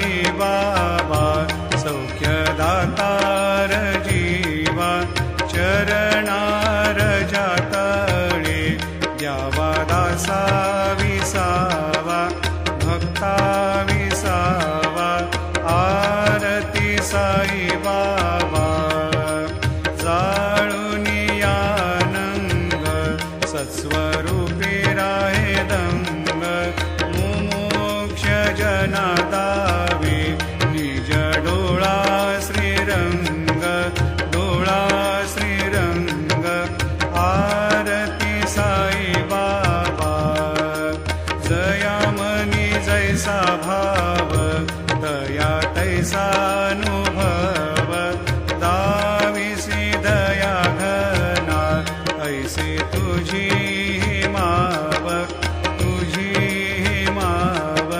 साई बाबा सौख्यदातार जीवा चरणार जातळे द्यावा दासा विसावा भक्ता विसावा आरती साई बाबा जाळूनी आनंद सत्स्वरूपी राहे दंग मुमोक्ष जना दावे निज डोळा श्रीरंग डोळा श्रीरंग आरती साई बाबा जयामनी जैसा भाव दया तैसा अनुभव दाविसी दया घना ऐसे तुझी माव तुझी माव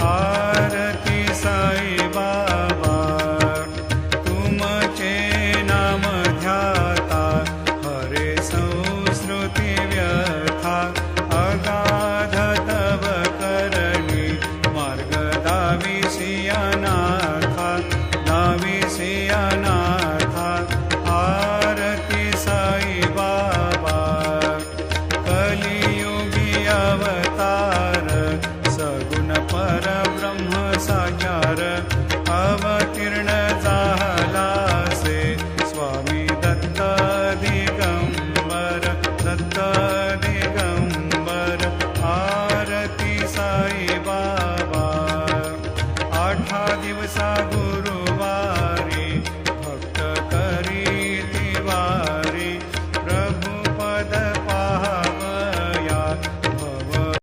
आरती साई बाबा तुमचे नाम ध्याता हरे संस्कृती व्यथा अगाध तव करणी मार्ग दाविसी अनाथा दाविसी अनाथा आरती साई बाबा कलियुगी अवतार सगुण परब्रह्म साकार अवतीर्ण झालासे स्वामी दत्त दिगंबर दत्त दिगंबर आरती साई बाबा 8 दिवसा गुरु